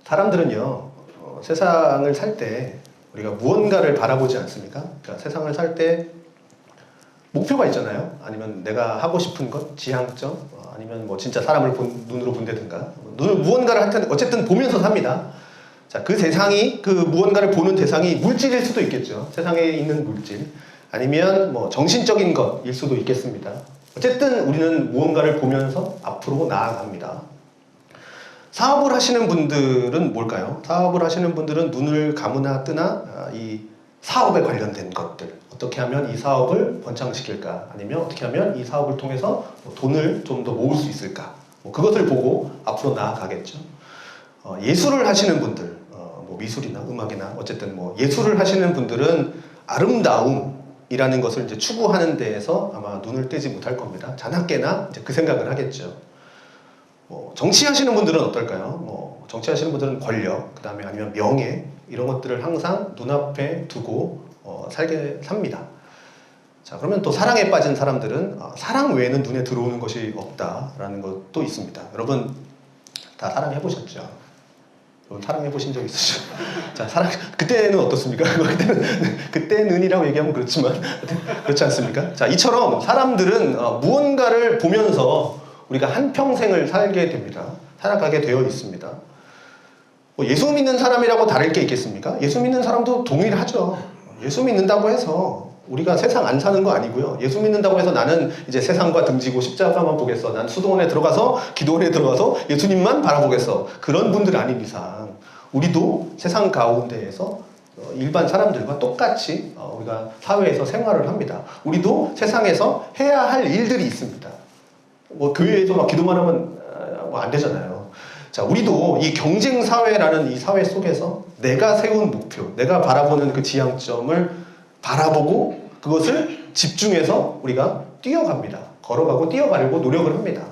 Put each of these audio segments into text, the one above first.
사람들은요, 세상을 살 때 우리가 무언가를 바라보지 않습니까? 그러니까 세상을 살 때 목표가 있잖아요. 아니면 내가 하고 싶은 것, 지향점, 아니면 뭐 진짜 사람을 눈으로 본다든가, 무언가를 할 텐데 어쨌든 보면서 삽니다. 자, 그 대상이, 그 무언가를 보는 대상이 물질일 수도 있겠죠. 세상에 있는 물질. 아니면 뭐 정신적인 것일 수도 있겠습니다. 어쨌든 우리는 무언가를 보면서 앞으로 나아갑니다. 사업을 하시는 분들은 뭘까요? 사업을 하시는 분들은 눈을 감으나 뜨나 이 사업에 관련된 것들, 어떻게 하면 이 사업을 번창시킬까, 아니면 어떻게 하면 이 사업을 통해서 돈을 좀 더 모을 수 있을까, 그것을 보고 앞으로 나아가겠죠. 예술을 하시는 분들, 뭐 미술이나 음악이나 어쨌든 뭐 예술을 하시는 분들은 아름다움이라는 것을 이제 추구하는 데에서 아마 눈을 떼지 못할 겁니다. 자나깨나 이제 그 생각을 하겠죠. 정치하시는 분들은 어떨까요? 정치하시는 분들은 권력, 그 다음에 아니면 명예, 이런 것들을 항상 눈앞에 두고 살게 삽니다. 자, 그러면 또 사랑에 빠진 사람들은 사랑 외에는 눈에 들어오는 것이 없다라는 것도 있습니다. 여러분 다 사랑해보셨죠? 여러분 사랑해보신 적 있으시죠? 자, 사랑, 그때는 어떻습니까? 그때는이라고 얘기하면 그렇지만 그렇지 않습니까? 자, 이처럼 사람들은 무언가를 보면서 우리가 한평생을 살게 됩니다. 살아가게 되어 있습니다. 예수 믿는 사람이라고 다를 게 있겠습니까? 예수 믿는 사람도 동일하죠. 예수 믿는다고 해서 우리가 세상 안 사는 거 아니고요. 예수 믿는다고 해서 나는 이제 세상과 등지고 십자가만 보겠어. 난 수도원에 들어가서 기도원에 들어가서 예수님만 바라보겠어. 그런 분들 아닌 이상 우리도 세상 가운데에서 일반 사람들과 똑같이 우리가 사회에서 생활을 합니다. 우리도 세상에서 해야 할 일들이 있습니다. 교회에서 막 기도만 하면 안 되잖아요. 자, 우리도 이 경쟁 사회라는 이 사회 속에서 내가 세운 목표, 내가 바라보는 그 지향점을 바라보고 그것을 집중해서 우리가 뛰어갑니다. 걸어가고 뛰어가려고 노력을 합니다.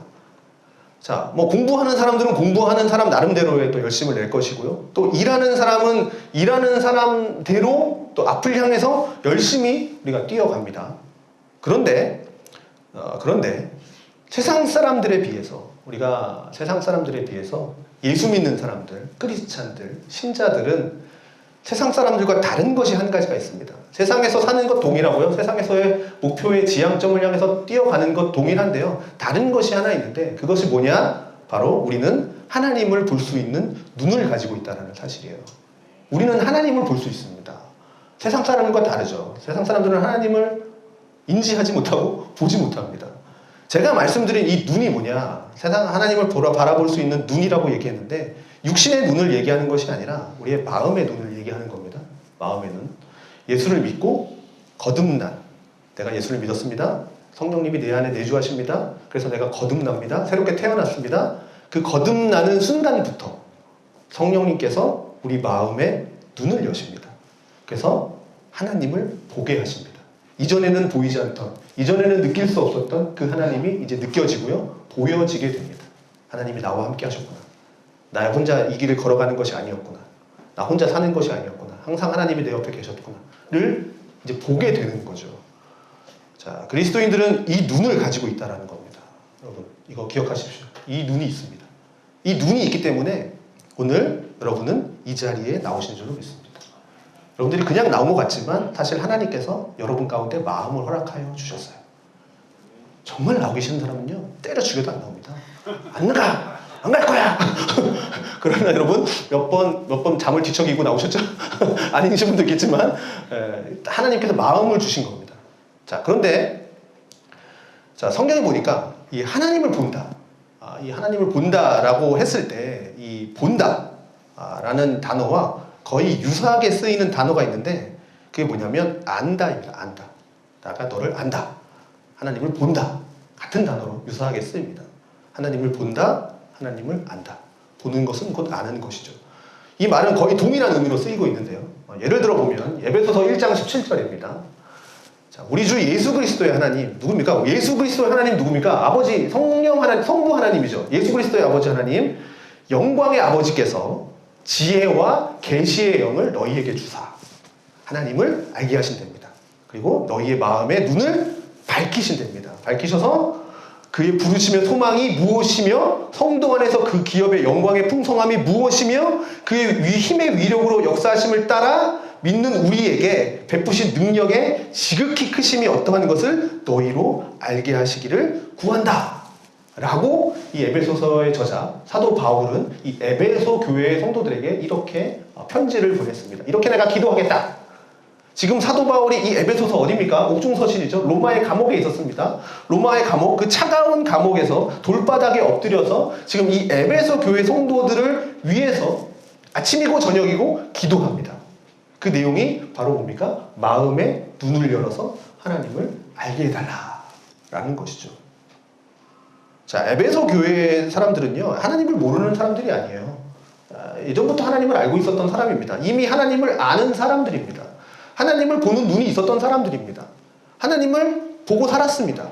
자, 공부하는 사람들은 공부하는 사람 나름대로의 또 열심을 낼 것이고요. 또 일하는 사람은 일하는 사람대로 또 앞을 향해서 열심히 우리가 뛰어갑니다. 그런데 세상 사람들에 비해서, 우리가 세상 사람들에 비해서 예수 믿는 사람들, 크리스찬들, 신자들은 세상 사람들과 다른 것이 한 가지가 있습니다. 세상에서 사는 것 동일하고요. 세상에서의 목표의 지향점을 향해서 뛰어가는 것 동일한데요. 다른 것이 하나 있는데 그것이 뭐냐? 바로 우리는 하나님을 볼 수 있는 눈을 가지고 있다는 사실이에요. 우리는 하나님을 볼 수 있습니다. 세상 사람과 다르죠. 세상 사람들은 하나님을 인지하지 못하고 보지 못합니다. 제가 말씀드린 이 눈이 뭐냐? 세상 하나님을 바라볼 수 있는 눈이라고 얘기했는데 육신의 눈을 얘기하는 것이 아니라 우리의 마음의 눈을 얘기하는 겁니다. 마음의 눈. 예수를 믿고 거듭난, 내가 예수를 믿었습니다. 성령님이 내 안에 내주하십니다. 그래서 내가 거듭납니다. 새롭게 태어났습니다. 그 거듭나는 순간부터 성령님께서 우리 마음의 눈을 여십니다. 그래서 하나님을 보게 하십니다. 이전에는 보이지 않던, 이전에는 느낄 수 없었던 그 하나님이 이제 느껴지고요. 보여지게 됩니다. 하나님이 나와 함께 하셨구나. 나 혼자 이 길을 걸어가는 것이 아니었구나. 나 혼자 사는 것이 아니었구나. 항상 하나님이 내 옆에 계셨구나를 이제 보게 되는 거죠. 자, 그리스도인들은 이 눈을 가지고 있다는 겁니다. 여러분, 이거 기억하십시오. 이 눈이 있습니다. 이 눈이 있기 때문에 오늘 여러분은 이 자리에 나오신 줄로 믿습니다. 여러분들이 그냥 나온 것 같지만 사실 하나님께서 여러분 가운데 마음을 허락하여 주셨어요. 정말 나오기 싫은 사람은요, 때려 죽여도 안 나옵니다. 안 가! 안 갈 거야! 그러나 여러분, 몇 번 잠을 뒤척이고 나오셨죠? 아니신 분도 있겠지만, 하나님께서 마음을 주신 겁니다. 자, 그런데, 자, 성경에 보니까 이 하나님을 본다. 이 하나님을 본다라고 했을 때, 이 본다 라는 단어와 거의 유사하게 쓰이는 단어가 있는데, 그게 뭐냐면, 안다입니다. 안다. 나가 너를 안다. 하나님을 본다. 같은 단어로 유사하게 쓰입니다. 하나님을 본다. 하나님을 안다. 보는 것은 곧 아는 것이죠. 이 말은 거의 동일한 의미로 쓰이고 있는데요. 예를 들어 보면 에베소서 1장 17절입니다. 자, 우리 주 예수 그리스도의 하나님 누굽니까? 예수 그리스도의 하나님 누굽니까? 아버지 성령 하나님, 성부 하나님이죠. 예수 그리스도의 아버지 하나님, 영광의 아버지께서 지혜와 계시의 영을 너희에게 주사 하나님을 알게 하신답니다. 그리고 너희의 마음의 눈을 밝히신답니다. 밝히셔서 그의 부르심의 소망이 무엇이며 성도 안에서 그 기업의 영광의 풍성함이 무엇이며 그의 힘의 위력으로 역사하심을 따라 믿는 우리에게 베푸신 능력의 지극히 크심이 어떠한 것을 너희로 알게 하시기를 구한다 라고 이 에베소서의 저자 사도 바울은 이 에베소 교회의 성도들에게 이렇게 편지를 보냈습니다. 이렇게 내가 기도하겠다. 지금 사도 바울이 이 에베소서 어디입니까? 옥중서실이죠. 로마의 감옥에 있었습니다. 로마의 감옥, 그 차가운 감옥에서 돌바닥에 엎드려서 지금 이 에베소 교회 성도들을 위해서 아침이고 저녁이고 기도합니다. 그 내용이 바로 뭡니까? 마음의 눈을 열어서 하나님을 알게 해달라라는 것이죠. 자, 에베소 교회 사람들은요, 하나님을 모르는 사람들이 아니에요. 예전부터 하나님을 알고 있었던 사람입니다. 이미 하나님을 아는 사람들입니다. 하나님을 보는 눈이 있었던 사람들입니다. 하나님을 보고 살았습니다.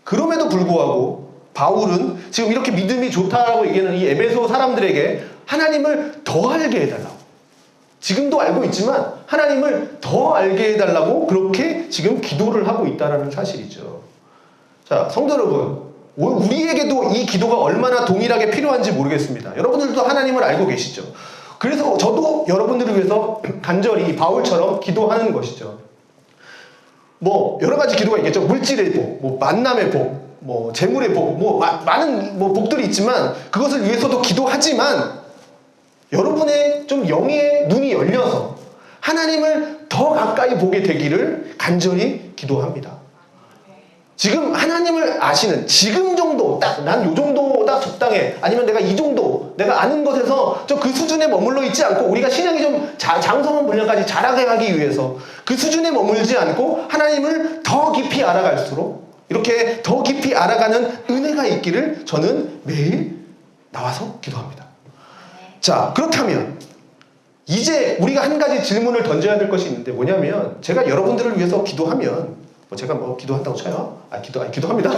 그럼에도 불구하고 바울은 지금 이렇게 믿음이 좋다라고 얘기하는 이 에베소 사람들에게 하나님을 더 알게 해달라고, 지금도 알고 있지만 하나님을 더 알게 해달라고 그렇게 지금 기도를 하고 있다는 사실이죠. 자, 성도 여러분, 우리에게도 이 기도가 얼마나 동일하게 필요한지 모르겠습니다. 여러분들도 하나님을 알고 계시죠. 그래서 저도 여러분들을 위해서 간절히 바울처럼 기도하는 것이죠. 뭐 여러 가지 기도가 있겠죠. 물질의 복, 뭐 만남의 복, 뭐 재물의 복, 뭐 많은 뭐 복들이 있지만 그것을 위해서도 기도하지만 여러분의 좀 영의 눈이 열려서 하나님을 더 가까이 보게 되기를 간절히 기도합니다. 지금 하나님을 아시는 지금 정도 딱 난 요 정도 딱 적당해, 아니면 내가 이 정도 내가 아는 것에서 좀 그 수준에 머물러 있지 않고, 우리가 신앙이 좀 장성한 분야까지 자라게 하기 위해서 그 수준에 머물지 않고 하나님을 더 깊이 알아갈수록 이렇게 더 깊이 알아가는 은혜가 있기를 저는 매일 나와서 기도합니다. 자, 그렇다면 이제 우리가 한 가지 질문을 던져야 될 것이 있는데 뭐냐면, 제가 여러분들을 위해서 기도하면 제가 뭐 기도한다고 쳐요? 기도합니다.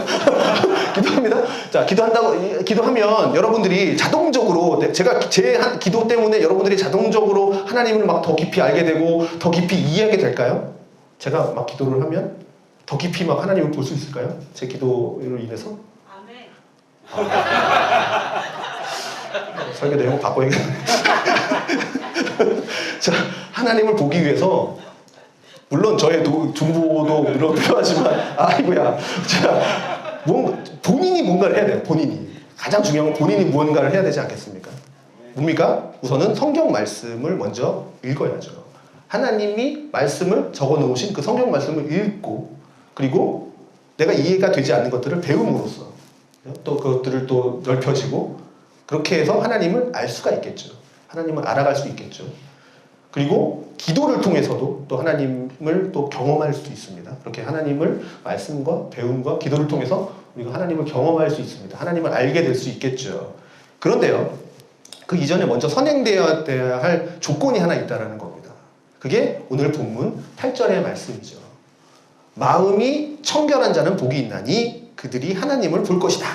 기도합니다. 자, 기도하면 여러분들이 자동적으로, 제가 제 기도 때문에 여러분들이 자동적으로 하나님을 막 더 깊이 알게 되고 더 깊이 이해하게 될까요? 제가 막 기도를 하면 더 깊이 막 하나님을 볼 수 있을까요? 제 기도로 인해서? 아멘. 설교 내용 바꿔야겠네. 자, 하나님을 보기 위해서 물론 저의 중보도 물론 필요하지만, 아이고야. 자, 본인이 뭔가를 해야 돼요. 본인이. 가장 중요한 건 본인이 무언가를 해야 되지 않겠습니까? 뭡니까? 우선은 성경 말씀을 먼저 읽어야죠. 하나님이 말씀을 적어 놓으신 그 성경 말씀을 읽고, 그리고 내가 이해가 되지 않는 것들을 배움으로써 또 그것들을 또 넓혀지고, 그렇게 해서 하나님을 알 수가 있겠죠. 하나님을 알아갈 수 있겠죠. 그리고 기도를 통해서도 또 하나님을 또 경험할 수 있습니다. 그렇게 하나님을 말씀과 배움과 기도를 통해서 우리가 하나님을 경험할 수 있습니다. 하나님을 알게 될 수 있겠죠. 그런데요, 그 이전에 먼저 선행되어야 할 조건이 하나 있다는 겁니다. 그게 오늘 본문 8절의 말씀이죠. 마음이 청결한 자는 복이 있나니 그들이 하나님을 볼 것이다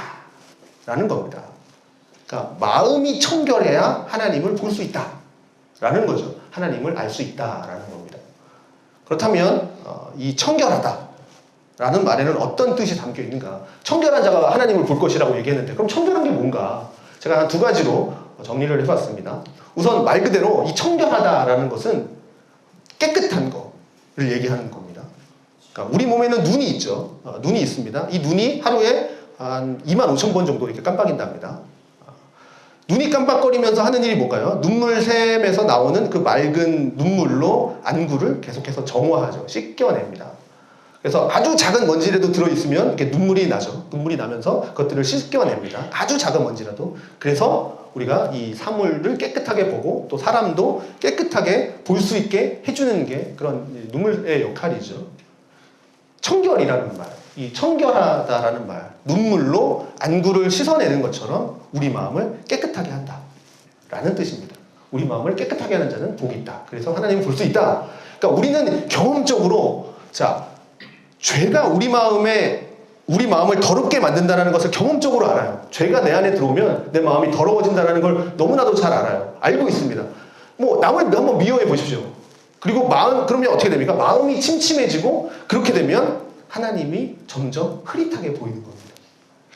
라는 겁니다. 그러니까 마음이 청결해야 하나님을 볼 수 있다 라는 거죠. 하나님을 알 수 있다라는 겁니다. 그렇다면 이 청결하다 라는 말에는 어떤 뜻이 담겨 있는가? 청결한 자가 하나님을 볼 것이라고 얘기했는데, 그럼 청결한 게 뭔가? 제가 한 두 가지로 정리를 해봤습니다. 우선 말 그대로 이 청결하다라는 것은 깨끗한 거를 얘기하는 겁니다. 그러니까 우리 몸에는 눈이 있죠. 눈이 있습니다. 이 눈이 하루에 한 25,000번 정도 이렇게 깜빡인답니다. 눈이 깜빡거리면서 하는 일이 뭘까요? 눈물샘에서 나오는 그 맑은 눈물로 안구를 계속해서 정화하죠. 씻겨냅니다. 그래서 아주 작은 먼지라도 들어있으면 이렇게 눈물이 나죠. 눈물이 나면서 그것들을 씻겨냅니다. 아주 작은 먼지라도. 그래서 우리가 이 사물을 깨끗하게 보고 또 사람도 깨끗하게 볼 수 있게 해주는 게 그런 눈물의 역할이죠. 청결이라는 말, 이 청결하다라는 말, 눈물로 안구를 씻어내는 것처럼 우리 마음을 깨끗하게 한다 라는 뜻입니다. 우리 마음을 깨끗하게 하는 자는 복이 있다. 그래서 하나님을 볼 수 있다. 그러니까 우리는 경험적으로, 자, 죄가 우리 마음을 더럽게 만든다는 것을 경험적으로 알아요. 죄가 내 안에 들어오면 내 마음이 더러워진다는 걸 너무나도 잘 알아요. 알고 있습니다. 뭐 남을 한번 미워해 보십시오. 그리고 그러면 어떻게 됩니까? 마음이 침침해지고, 그렇게 되면 하나님이 점점 흐릿하게 보이는 겁니다.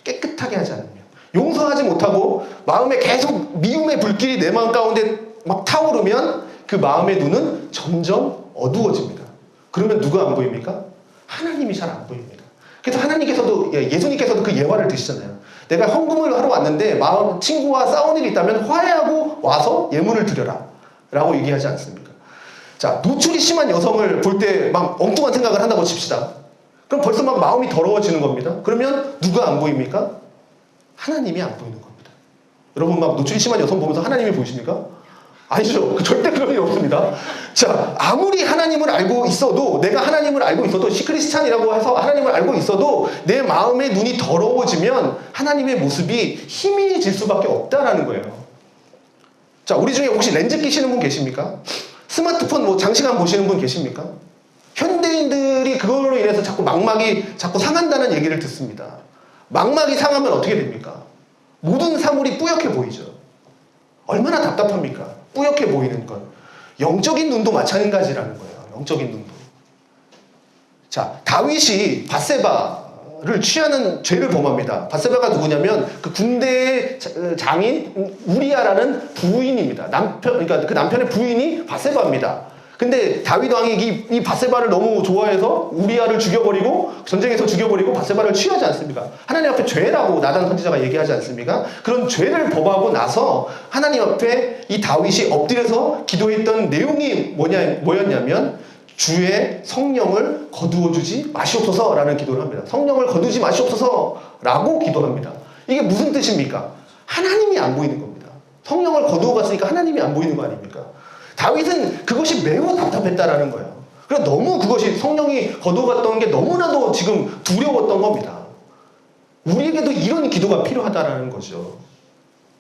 깨끗하게 하지 않으면, 용서하지 못하고 마음에 계속 미움의 불길이 내 마음 가운데 막 타오르면 그 마음의 눈은 점점 어두워집니다. 그러면 누가 안 보입니까? 하나님이 잘 안 보입니다. 그래서 하나님께서도, 예수님께서도 그 예화를 드시잖아요. 내가 헌금을 하러 왔는데 친구와 싸운 일이 있다면 화해하고 와서 예물을 드려라 라고 얘기하지 않습니까? 자, 노출이 심한 여성을 볼 때 막 엉뚱한 생각을 한다고 칩시다. 그럼 벌써 막 마음이 더러워지는 겁니다. 그러면 누가 안 보입니까? 하나님이 안 보이는 겁니다. 여러분 막 노출이 심한 여성 보면서 하나님이 보이십니까? 아니죠. 절대 그런 일 없습니다. 자, 아무리 하나님을 알고 있어도, 내가 하나님을 알고 있어도, 시크리스찬이라고 해서 하나님을 알고 있어도 내 마음의 눈이 더러워지면 하나님의 모습이 희미해질 수밖에 없다라는 거예요. 자, 우리 중에 혹시 렌즈 끼시는 분 계십니까? 스마트폰 뭐 장시간 보시는 분 계십니까? 현대인들이 그걸로 인해서 자꾸 망막이 자꾸 상한다는 얘기를 듣습니다. 망막이 상하면 어떻게 됩니까? 모든 사물이 뿌옇게 보이죠. 얼마나 답답합니까? 뿌옇게 보이는 건. 영적인 눈도 마찬가지라는 거예요. 영적인 눈도. 자, 다윗이 밧세바를 취하는 죄를 범합니다. 밧세바가 누구냐면 그 군대의 장인 우리아라는 부인입니다. 그러니까 그 남편의 부인이 밧세바입니다. 근데 다윗 왕이 이 밧세바를 너무 좋아해서 우리아를 죽여버리고, 전쟁에서 죽여버리고 밧세바를 취하지 않습니까? 하나님 앞에 죄라고 나단 선지자가 얘기하지 않습니까? 그런 죄를 범하고 나서 하나님 앞에 이 다윗이 엎드려서 기도했던 내용이 뭐였냐면 주의 성령을 거두어주지 마시옵소서라는 기도를 합니다. 성령을 거두지 마시옵소서라고 기도합니다. 이게 무슨 뜻입니까? 하나님이 안 보이는 겁니다. 성령을 거두어갔으니까 하나님이 안 보이는 거 아닙니까? 다윗은 그것이 매우 답답했다라는 거예요. 그래서 너무 그것이 성령이 거두어갔던 게 너무나도 지금 두려웠던 겁니다. 우리에게도 이런 기도가 필요하다라는 거죠.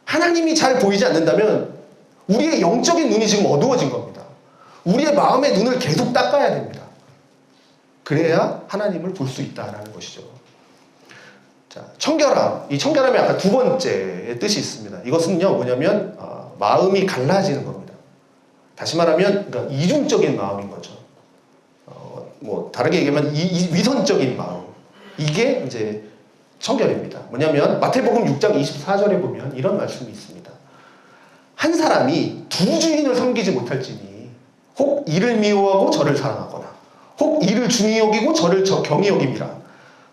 하나님이 잘 보이지 않는다면 우리의 영적인 눈이 지금 어두워진 겁니다. 우리의 마음의 눈을 계속 닦아야 됩니다. 그래야 하나님을 볼 수 있다라는 것이죠. 자, 청결함. 이 청결함이 아까 두 번째 뜻이 있습니다. 이것은요, 뭐냐면 마음이 갈라지는 겁니다. 다시 말하면 그러니까 이중적인 마음인 거죠. 뭐 다르게 얘기하면 위선적인 마음. 이게 이제 청결입니다. 뭐냐면 마태복음 6장 24절에 보면 이런 말씀이 있습니다. 한 사람이 두 주인을 섬기지 못할지니 혹 이를 미워하고 저를 사랑하거나 혹 이를 중히 여기고 저를 경히 여김이라.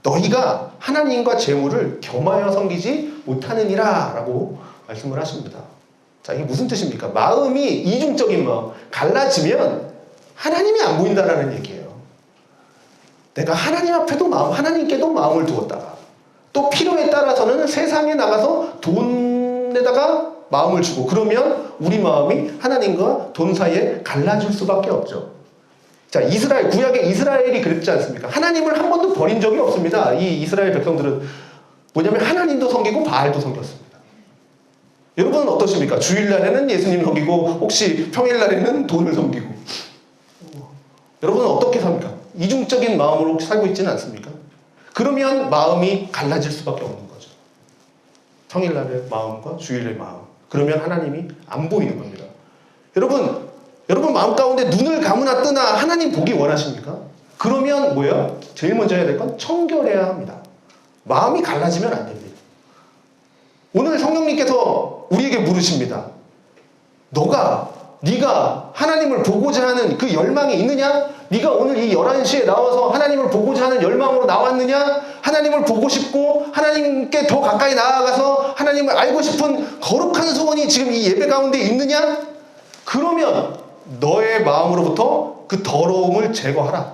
너희가 하나님과 재물을 겸하여 섬기지 못하느니라 라고 말씀을 하십니다. 자, 이게 무슨 뜻입니까? 마음이 이중적인 마음, 갈라지면 하나님이 안 보인다라는 얘기예요. 내가 하나님 앞에도 하나님께도 마음을 두었다가 또 필요에 따라서는 세상에 나가서 돈에다가 마음을 주고, 그러면 우리 마음이 하나님과 돈 사이에 갈라질 수밖에 없죠. 자, 구약의 이스라엘이 그랬지 않습니까? 하나님을 한 번도 버린 적이 없습니다. 이 이스라엘 백성들은 뭐냐면 하나님도 섬기고 바알도 섬겼습니다. 여러분은 어떠십니까? 주일날에는 예수님 섬기고 혹시 평일날에는 돈을 섬기고. 여러분은 어떻게 삽니까? 이중적인 마음으로 살고 있지는 않습니까? 그러면 마음이 갈라질 수밖에 없는 거죠. 평일날의 마음과 주일의 마음. 그러면 하나님이 안 보이는 겁니다. 여러분 마음 가운데 눈을 감으나 뜨나 하나님 보기 원하십니까? 그러면 뭐예요? 제일 먼저 해야 될 건 청결해야 합니다. 마음이 갈라지면 안 됩니다. 오늘 성령님께서 우리에게 물으십니다. 네가 하나님을 보고자 하는 그 열망이 있느냐? 네가 오늘 이 11시에 나와서 하나님을 보고자 하는 열망으로 나왔느냐? 하나님을 보고 싶고 하나님께 더 가까이 나아가서 하나님을 알고 싶은 거룩한 소원이 지금 이 예배 가운데 있느냐? 그러면 너의 마음으로부터 그 더러움을 제거하라.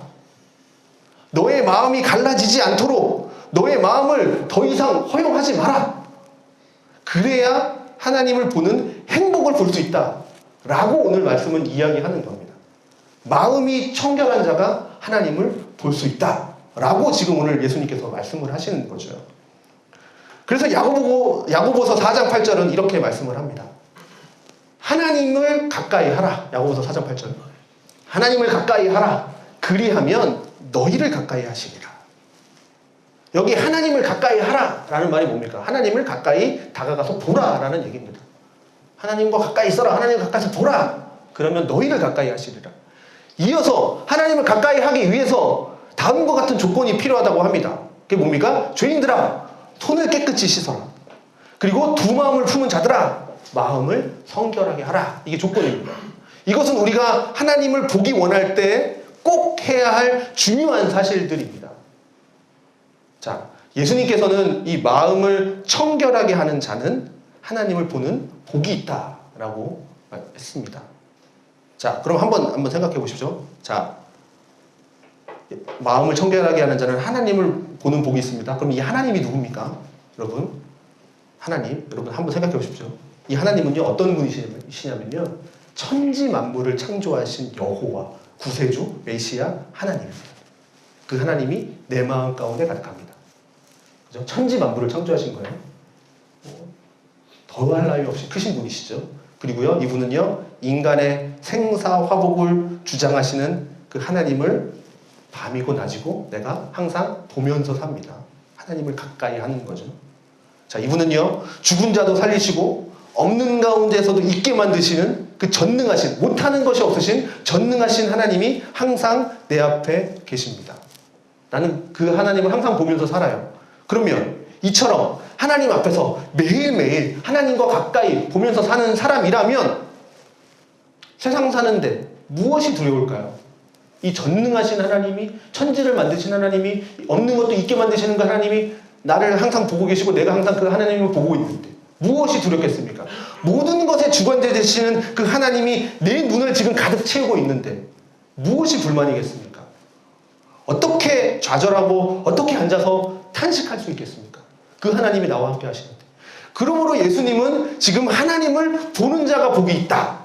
너의 마음이 갈라지지 않도록 너의 마음을 더 이상 허용하지 마라. 그래야 하나님을 보는 행복을 볼 수 있다 라고 오늘 말씀은 이야기하는 겁니다. 마음이 청결한 자가 하나님을 볼 수 있다 라고 지금 오늘 예수님께서 말씀을 하시는 거죠. 그래서 야고보서 4장 8절은 이렇게 말씀을 합니다. 하나님을 가까이 하라. 야고보서 4장 8절. 하나님을 가까이 하라. 그리하면 너희를 가까이 하시리라. 여기 하나님을 가까이 하라 라는 말이 뭡니까? 하나님을 가까이 다가가서 보라 라는 얘기입니다. 하나님과 가까이 있어라. 하나님과 가까이서 보라. 그러면 너희를 가까이 하시리라. 이어서 하나님을 가까이 하기 위해서 다음과 같은 조건이 필요하다고 합니다. 그게 뭡니까? 죄인들아, 손을 깨끗이 씻어라. 그리고 두 마음을 품은 자들아, 마음을 성결하게 하라. 이게 조건입니다. 이것은 우리가 하나님을 보기 원할 때 꼭 해야 할 중요한 사실들입니다. 자, 예수님께서는 이 마음을 청결하게 하는 자는 하나님을 보는 복이 있다라고 했습니다. 자, 그럼 한번 생각해 보십시오. 자, 마음을 청결하게 하는 자는 하나님을 보는 복이 있습니다. 그럼 이 하나님이 누굽니까? 여러분, 하나님, 여러분 한번 생각해 보십시오. 이 하나님은요, 어떤 분이시냐면요, 천지 만물을 창조하신 여호와, 구세주, 메시아 하나님입니다. 그 하나님이 내 마음 가운데 가득합니다. 그죠? 천지 만물을 창조하신 거예요. 더할 나위 없이 크신 분이시죠. 그리고요, 이분은요, 인간의 생사 화복을 주장하시는 그 하나님을 밤이고 낮이고 내가 항상 보면서 삽니다. 하나님을 가까이 하는 거죠. 자, 이분은요, 죽은 자도 살리시고 없는 가운데서도 있게 만드시는 그 전능하신, 못하는 것이 없으신 전능하신 하나님이 항상 내 앞에 계십니다. 나는 그 하나님을 항상 보면서 살아요. 그러면 이처럼 하나님 앞에서 매일매일 하나님과 가까이 보면서 사는 사람이라면 세상 사는데 무엇이 두려울까요? 이 전능하신 하나님이, 천지를 만드신 하나님이, 없는 것도 있게 만드시는 그 하나님이 나를 항상 보고 계시고 내가 항상 그 하나님을 보고 있는데 무엇이 두렵겠습니까? 모든 것의 주관자 되시는 그 하나님이 내 눈을 지금 가득 채우고 있는데 무엇이 불만이겠습니까? 어떻게 좌절하고 어떻게 앉아서 탄식할 수 있겠습니까? 그 하나님이 나와 함께 하시는데. 그러므로 예수님은 지금 하나님을 보는 자가 복이 있다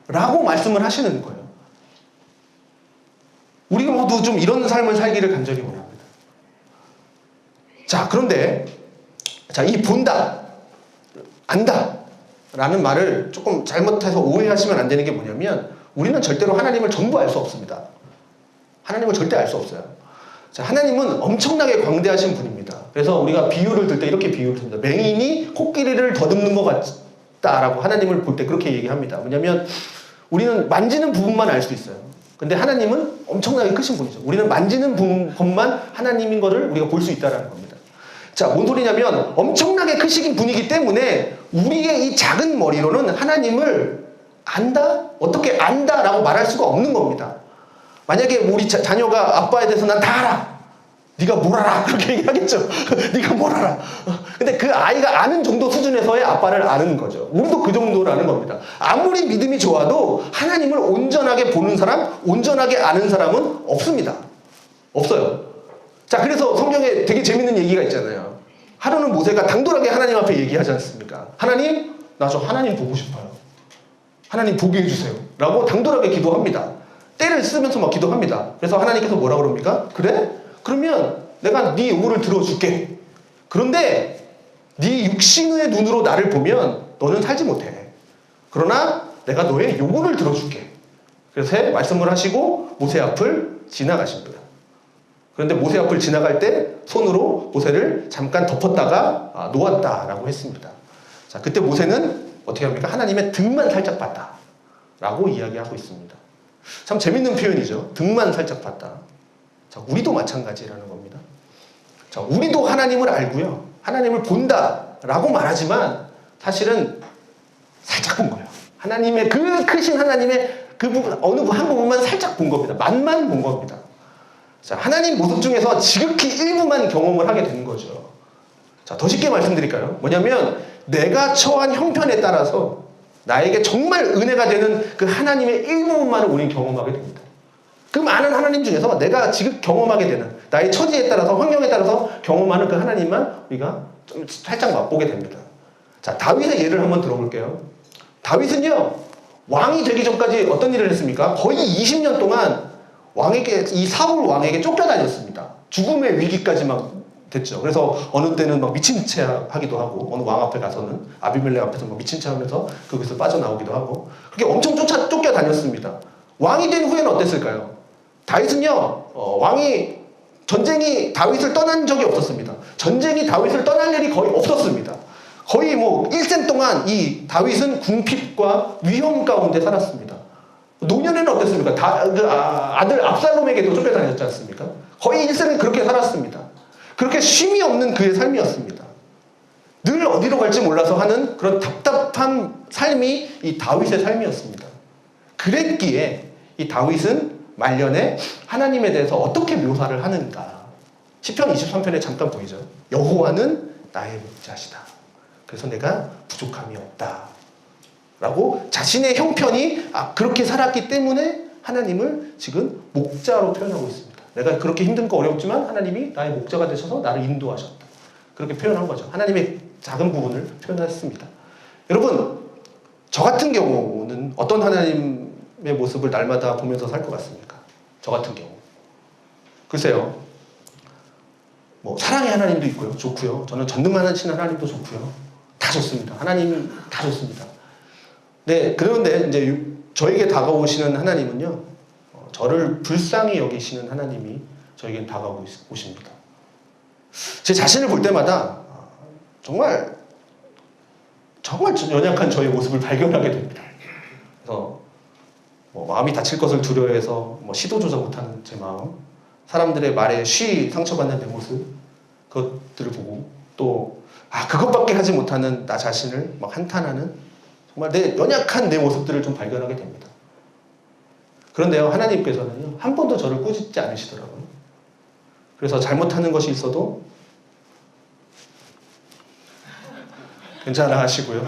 라고 말씀을 하시는 거예요. 우리가 모두 좀 이런 삶을 살기를 간절히 원합니다. 자, 그런데 이 본다, 안다 라는 말을 조금 잘못해서 오해하시면 안 되는 게 뭐냐면, 우리는 절대로 하나님을 전부 알 수 없습니다. 하나님을 절대 알 수 없어요. 자, 하나님은 엄청나게 광대하신 분입니다. 그래서 우리가 비유를 들 때 이렇게 비유를 듭니다. 맹인이 코끼리를 더듬는 것 같다라고 하나님을 볼 때 그렇게 얘기합니다. 뭐냐면 우리는 만지는 부분만 알 수 있어요. 근데 하나님은 엄청나게 크신 분이죠. 우리는 만지는 것만 하나님인 것을 우리가 볼 수 있다는 겁니다. 자, 뭔 소리냐면 엄청나게 크신 분이기 때문에 우리의 이 작은 머리로는 하나님을 안다? 어떻게 안다? 라고 말할 수가 없는 겁니다. 만약에 우리 자녀가 아빠에 대해서 난 다 알아. 네가 뭘 알아? 그렇게 얘기하겠죠. 네가 뭘 알아? 근데 그 아이가 아는 정도 수준에서의 아빠를 아는 거죠. 우리도 그 정도를 아는 겁니다. 아무리 믿음이 좋아도 하나님을 온전하게 보는 사람, 온전하게 아는 사람은 없습니다. 없어요. 자, 그래서 성경에 되게 재밌는 얘기가 있잖아요. 하루는 모세가 당돌하게 하나님 앞에 얘기하지 않습니까? 하나님, 나 저 하나님 보고 싶어요. 하나님 보게 해주세요. 라고 당돌하게 기도합니다. 때를 쓰면서 막 기도합니다. 그래서 하나님께서 뭐라 그럽니까? 그래? 그러면 내가 네 요구를 들어줄게. 그런데 네 육신의 눈으로 나를 보면 너는 살지 못해. 그러나 내가 너의 요구를 들어줄게. 그래서 말씀을 하시고 모세 앞을 지나가십니다. 그런데 모세 앞을 지나갈 때 손으로 모세를 잠깐 덮었다가 놓았다라고 했습니다. 자, 그때 모세는 어떻게 합니까? 하나님의 등만 살짝 봤다 라고 이야기하고 있습니다. 참 재밌는 표현이죠. 등만 살짝 봤다. 자, 우리도 마찬가지라는 겁니다. 자, 우리도 하나님을 알고요, 하나님을 본다라고 말하지만 사실은 살짝 본 거예요. 하나님의 그 크신 하나님의 그 부분, 어느 한 부분만 살짝 본 겁니다. 맛만 본 겁니다. 자, 하나님 모습 중에서 지극히 일부만 경험을 하게 되는 거죠. 자, 더 쉽게 말씀드릴까요? 뭐냐면 내가 처한 형편에 따라서 나에게 정말 은혜가 되는 그 하나님의 일부분만을 우리는 경험하게 됩니다. 그 많은 하나님 중에서 내가 지금 경험하게 되는, 나의 처지에 따라서, 환경에 따라서 경험하는 그 하나님만 우리가 좀 살짝 맛보게 됩니다. 자, 다윗의 예를 한번 들어볼게요. 다윗은요, 왕이 되기 전까지 어떤 일을 했습니까? 거의 20년 동안 이 사울 왕에게 쫓겨다녔습니다. 죽음의 위기까지 막 됐죠. 그래서 어느 때는 막 미친 채 하기도 하고, 어느 왕 앞에 가서는 아비멜렉 앞에서 막 미친 채 하면서 거기서 빠져나오기도 하고, 그렇게 엄청 쫓겨다녔습니다. 왕이 된 후에는 어땠을까요? 다윗은요, 전쟁이 다윗을 떠난 적이 없었습니다. 전쟁이 다윗을 떠날 일이 거의 없었습니다. 거의 뭐 일생 동안 이 다윗은 궁핍과 위험 가운데 살았습니다. 노년에는 어땠습니까? 아들 압살롬에게도 쫓겨다녔지 않습니까? 거의 일생을 그렇게 살았습니다. 그렇게 쉼이 없는 그의 삶이었습니다. 늘 어디로 갈지 몰라서 하는 그런 답답한 삶이 이 다윗의 삶이었습니다. 그랬기에 이 다윗은 말년에 하나님에 대해서 어떻게 묘사를 하는가. 시편 23편에 잠깐 보이죠. 여호와는 나의 목자시다. 그래서 내가 부족함이 없다. 라고 자신의 형편이 그렇게 살았기 때문에 하나님을 지금 목자로 표현하고 있습니다. 내가 그렇게 힘든 거 어렵지만 하나님이 나의 목자가 되셔서 나를 인도하셨다. 그렇게 표현한 거죠. 하나님의 작은 부분을 표현했습니다. 여러분, 저 같은 경우는 어떤 하나님의 모습을 날마다 보면서 살 것 같습니까? 저 같은 경우. 글쎄요. 뭐 사랑의 하나님도 있고요. 좋고요. 저는 전능하신 하나님도 좋고요. 다 좋습니다. 하나님 다 좋습니다. 네, 그런데 이제 저에게 다가오시는 하나님은요. 저를 불쌍히 여기시는 하나님이 저에겐 다가오십니다. 제 자신을 볼 때마다 정말 연약한 저의 모습을 발견하게 됩니다. 그래서 마음이 다칠 것을 두려워해서 시도 조작 못하는 제 마음, 사람들의 말에 상처받는 내 모습, 그것들을 보고 또 그것밖에 하지 못하는 나 자신을 막 한탄하는 정말 연약한 내 모습들을 좀 발견하게 됩니다. 그런데요, 하나님께서는요, 한 번도 저를 꾸짖지 않으시더라고요. 그래서 잘못하는 것이 있어도 괜찮아 하시고요.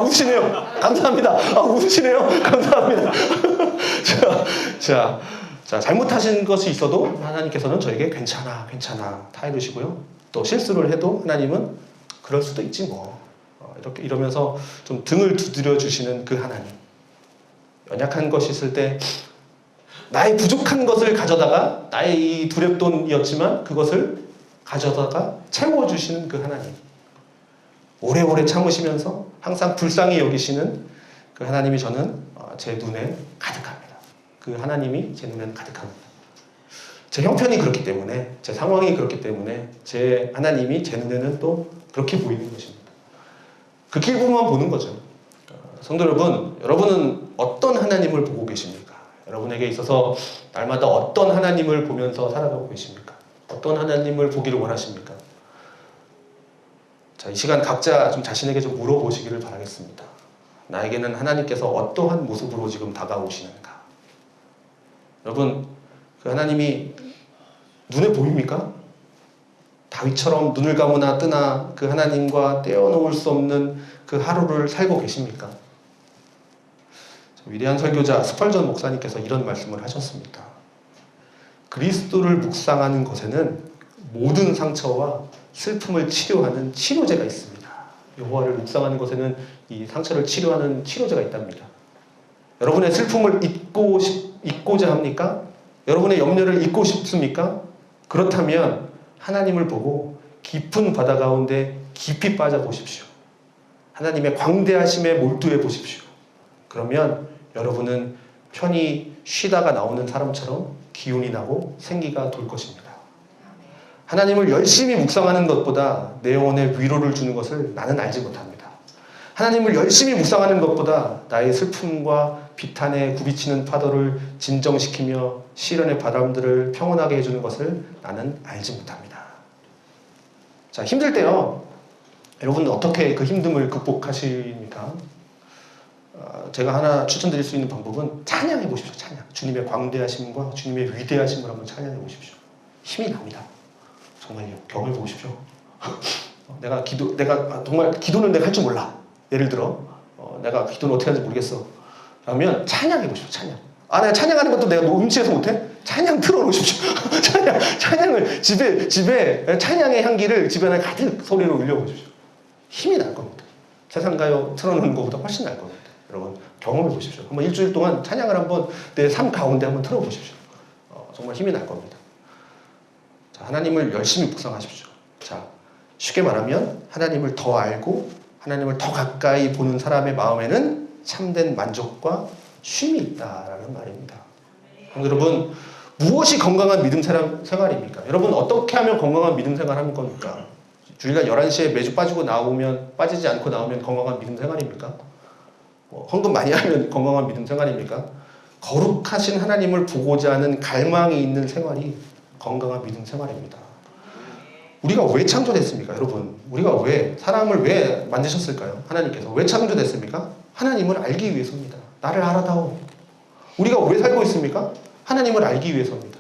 웃으시네요. 감사합니다. 웃으시네요. 감사합니다. 자, 잘못하신 것이 있어도 하나님께서는 저에게 괜찮아 다 이러시고요. 또 실수를 해도 하나님은 그럴 수도 있지 뭐. 이러면서 좀 등을 두드려 주시는 그 하나님. 연약한 것이 있을 때 나의 부족한 것을 가져다가 나의 이 두렵돈이었지만 그것을 가져다가 채워주시는 그 하나님. 오래오래 참으시면서 항상 불쌍히 여기시는 그 하나님이 저는 제 눈에 가득합니다. 그 하나님이 제 눈에는 가득합니다. 제 형편이 그렇기 때문에, 제 상황이 그렇기 때문에 제 하나님이 제 눈에는 또 그렇게 보이는 것입니다. 그 길부만 보는 거죠. 성도 여러분, 여러분은 어떤 하나님을 보고 계십니까? 여러분에게 있어서 날마다 어떤 하나님을 보면서 살아가고 계십니까? 어떤 하나님을 보기를 원하십니까? 자, 이 시간 각자 좀 자신에게 좀 물어보시기를 바라겠습니다. 나에게는 하나님께서 어떠한 모습으로 지금 다가오시는가? 여러분, 그 하나님이 눈에 보입니까? 다윗처럼 눈을 감으나 뜨나 그 하나님과 떼어놓을 수 없는 그 하루를 살고 계십니까? 위대한 설교자 스펄전 목사님께서 이런 말씀을 하셨습니다. 그리스도를 묵상하는 것에는 모든 상처와 슬픔을 치료하는 치료제가 있습니다. 여호와를 묵상하는 것에는 이 상처를 치료하는 치료제가 있답니다. 여러분의 슬픔을 잊고자 합니까? 여러분의 염려를 잊고 싶습니까? 그렇다면 하나님을 보고 깊은 바다 가운데 깊이 빠져보십시오. 하나님의 광대하심에 몰두해 보십시오. 그러면 여러분은 편히 쉬다가 나오는 사람처럼 기운이 나고 생기가 돌 것입니다. 하나님을 열심히 묵상하는 것보다 내 영혼에 위로를 주는 것을 나는 알지 못합니다. 하나님을 열심히 묵상하는 것보다 나의 슬픔과 비탄에 굽이치는 파도를 진정시키며 시련의 바람들을 평온하게 해주는 것을 나는 알지 못합니다. 자, 힘들 때요, 여러분은 어떻게 그 힘듦을 극복하십니까? 제가 하나 추천드릴 수 있는 방법은 찬양해 보십시오. 찬양. 주님의 광대하심과 주님의 위대하심을 한번 찬양해 보십시오. 힘이 납니다. 정말요. 경험해 보십시오. 내가 정말 기도는 내가 할 줄 몰라. 예를 들어, 내가 기도는 어떻게 하는지 모르겠어. 그러면 찬양해 보십시오. 찬양. 내가 찬양하는 것도 내가 음치해서 못해? 찬양 틀어놓으십시오. 찬양을 집에 찬양의 향기를 집에 가득 소리로 울려보십시오. 힘이 날 겁니다. 세상 가요 틀어놓는 것보다 훨씬 날 겁니다. 여러분 경험해 보십시오. 한번 일주일 동안 찬양을 한번 내 삶 가운데 한번 틀어보십시오. 정말 힘이 날 겁니다. 자, 하나님을 열심히 묵상하십시오. 자, 쉽게 말하면 하나님을 더 알고 하나님을 더 가까이 보는 사람의 마음에는 참된 만족과 쉼이 있다라는 말입니다. 여러분, 무엇이 건강한 믿음 생활입니까? 여러분 어떻게 하면 건강한 믿음 생활 하는 겁니까? 주일날 11시에 매주 빠지지 않고 나오면 건강한 믿음 생활입니까? 헌금 많이 하면 건강한 믿음 생활입니까? 거룩하신 하나님을 보고자 하는 갈망이 있는 생활이 건강한 믿음 생활입니다. 우리가 왜 창조됐습니까? 여러분, 우리가 왜 사람을 왜 만드셨을까요? 하나님께서 왜 창조됐습니까? 하나님을 알기 위해서입니다. 나를 알아다오. 우리가 왜 살고 있습니까? 하나님을 알기 위해서입니다.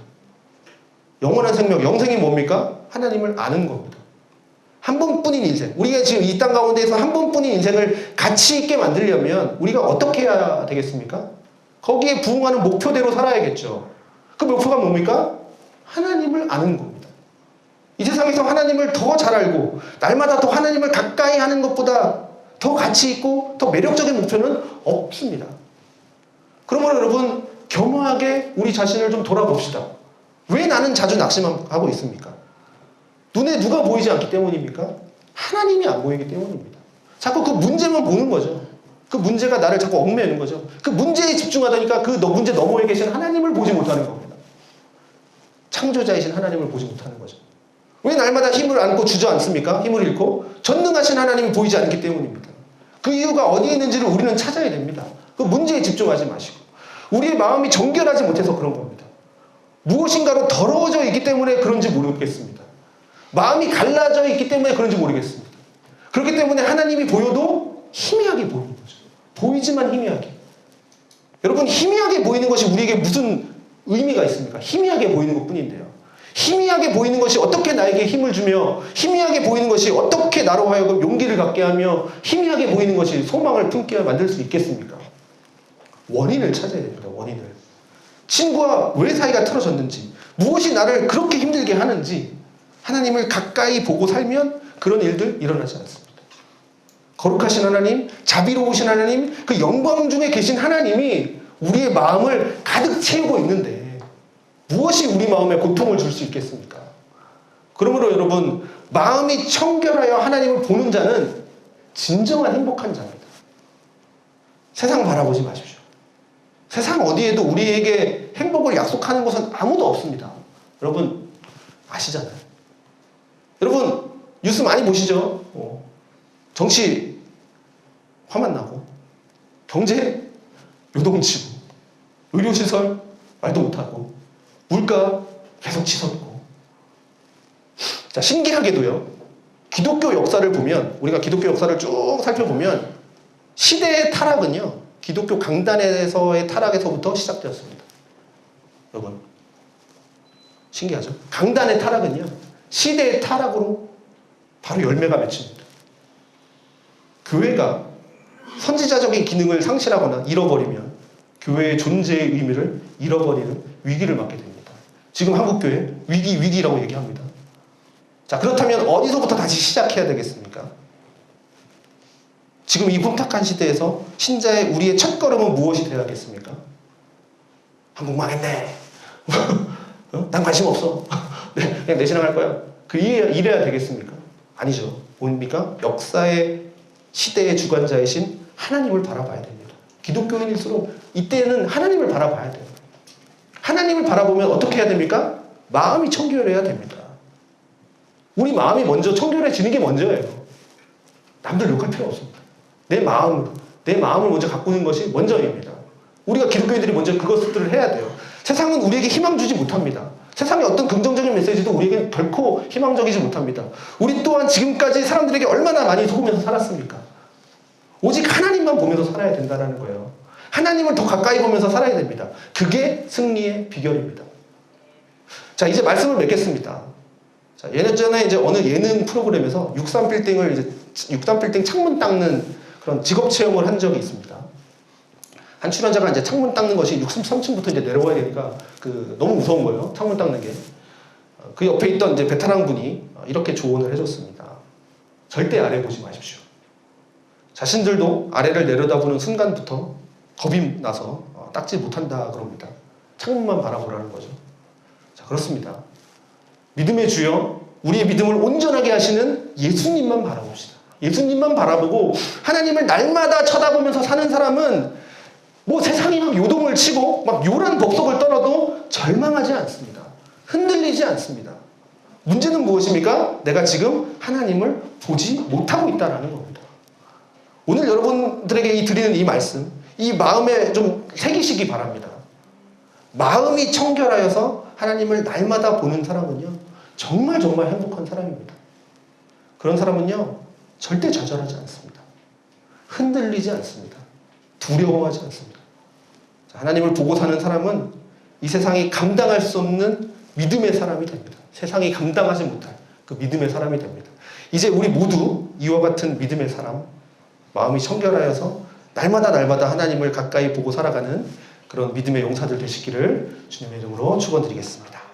영원한 생명, 영생이 뭡니까? 하나님을 아는 겁니다. 한 번뿐인 인생, 우리가 지금 이 땅 가운데에서 한 번뿐인 인생을 가치 있게 만들려면 우리가 어떻게 해야 되겠습니까? 거기에 부응하는 목표대로 살아야겠죠. 그 목표가 뭡니까? 하나님을 아는 겁니다. 이 세상에서 하나님을 더 잘 알고 날마다 더 하나님을 가까이 하는 것보다 더 가치 있고 더 매력적인 목표는 없습니다. 그러므로 여러분, 겸허하게 우리 자신을 좀 돌아봅시다. 왜 나는 자주 낙심하고 있습니까? 눈에 누가 보이지 않기 때문입니까? 하나님이 안 보이기 때문입니다. 자꾸 그 문제만 보는 거죠. 그 문제가 나를 자꾸 얽매이는 거죠. 그 문제에 집중하다니까 그 문제 너머에 계신 하나님을 보지 못하는 겁니다. 창조자이신 하나님을 보지 못하는 거죠. 왜 날마다 힘을 안고 주저앉습니까? 힘을 잃고 전능하신 하나님이 보이지 않기 때문입니다. 그 이유가 어디에 있는지를 우리는 찾아야 됩니다. 그 문제에 집중하지 마시고 우리의 마음이 정결하지 못해서 그런 겁니다. 무엇인가로 더러워져 있기 때문에 그런지 모르겠습니다. 마음이 갈라져 있기 때문에 그런지 모르겠습니다. 그렇기 때문에 하나님이 보여도 희미하게 보이는 거죠. 보이지만 희미하게. 여러분, 희미하게 보이는 것이 우리에게 무슨 의미가 있습니까? 희미하게 보이는 것뿐인데요. 희미하게 보이는 것이 어떻게 나에게 힘을 주며 희미하게 보이는 것이 어떻게 나로 하여금 용기를 갖게 하며 희미하게 보이는 것이 소망을 품게 만들 수 있겠습니까? 원인을 찾아야 됩니다. 원인을. 친구와 왜 사이가 틀어졌는지, 무엇이 나를 그렇게 힘들게 하는지 하나님을 가까이 보고 살면 그런 일들 일어나지 않습니다. 거룩하신 하나님, 자비로우신 하나님, 그 영광 중에 계신 하나님이 우리의 마음을 가득 채우고 있는데 무엇이 우리 마음에 고통을 줄 수 있겠습니까? 그러므로 여러분, 마음이 청결하여 하나님을 보는 자는 진정한 행복한 자입니다. 세상 바라보지 마십시오. 세상 어디에도 우리에게 행복을 약속하는 것은 아무도 없습니다. 여러분 아시잖아요. 여러분 뉴스 많이 보시죠? 정치 화만 나고, 경제 요동치고, 의료시설 말도 못하고, 물가 계속 치솟고. 자, 신기하게도요, 기독교 역사를 보면, 우리가 기독교 역사를 쭉 살펴보면 시대의 타락은요, 기독교 강단에서의 타락에서부터 시작되었습니다. 여러분 신기하죠? 강단의 타락은요, 시대의 타락으로 바로 열매가 맺힙니다. 교회가 선지자적인 기능을 상실하거나 잃어버리면 교회의 존재의 의미를 잃어버리는 위기를 맞게 됩니다. 지금 한국교회 위기라고 얘기합니다. 자, 그렇다면 어디서부터 다시 시작해야 되겠습니까? 지금 이 혼탁한 시대에서 신자의 우리의 첫걸음은 무엇이 되어야겠습니까? 한국 망했네. 난 관심 없어. 그냥 내 신앙할 거야. 이래야 되겠습니까? 아니죠. 뭡니까? 역사의 시대의 주관자이신 하나님을 바라봐야 됩니다. 기독교인일수록 이때는 하나님을 바라봐야 돼요. 하나님을 바라보면 어떻게 해야 됩니까? 마음이 청결해야 됩니다. 우리 마음이 먼저 청결해지는 게 먼저예요. 남들 욕할 필요 없습니다. 내 마음을 먼저 가꾸는 것이 먼저입니다. 우리가 기독교인들이 먼저 그것들을 해야 돼요. 세상은 우리에게 희망 주지 못합니다. 세상의 어떤 긍정적인 메시지도 우리에게 결코 희망적이지 못합니다. 우리 또한 지금까지 사람들에게 얼마나 많이 속으면서 살았습니까? 오직 하나님만 보면서 살아야 된다는 거예요. 하나님을 더 가까이 보면서 살아야 됩니다. 그게 승리의 비결입니다. 자, 이제 말씀을 맺겠습니다. 자, 예전에 이제 어느 예능 프로그램에서 63빌딩 창문 닦는 그런 직업 체험을 한 적이 있습니다. 한 출연자가 이제 창문 닦는 것이 63층부터 이제 내려와야 되니까 너무 무서운 거예요. 창문 닦는 게. 그 옆에 있던 이제 베테랑 분이 이렇게 조언을 해줬습니다. 절대 아래 보지 마십시오. 자신들도 아래를 내려다보는 순간부터 겁이 나서 닦지 못한다 그럽니다. 창문만 바라보라는 거죠. 자, 그렇습니다. 믿음의 주여, 우리의 믿음을 온전하게 하시는 예수님만 바라봅시다. 예수님만 바라보고 하나님을 날마다 쳐다보면서 사는 사람은 뭐 세상이 막 요동을 치고 막 요란 법석을 떨어도 절망하지 않습니다. 흔들리지 않습니다. 문제는 무엇입니까? 내가 지금 하나님을 보지 못하고 있다는 겁니다. 오늘 여러분들에게 드리는 이 말씀, 이 마음에 좀 새기시기 바랍니다. 마음이 청결하여서 하나님을 날마다 보는 사람은요, 정말 정말 행복한 사람입니다. 그런 사람은요, 절대 좌절하지 않습니다. 흔들리지 않습니다. 두려워하지 않습니다. 하나님을 보고 사는 사람은 이 세상이 감당할 수 없는 믿음의 사람이 됩니다. 세상이 감당하지 못할 그 믿음의 사람이 됩니다. 이제 우리 모두 이와 같은 믿음의 사람, 마음이 청결하여서 날마다 하나님을 가까이 보고 살아가는 그런 믿음의 용사들 되시기를 주님의 이름으로 축원드리겠습니다.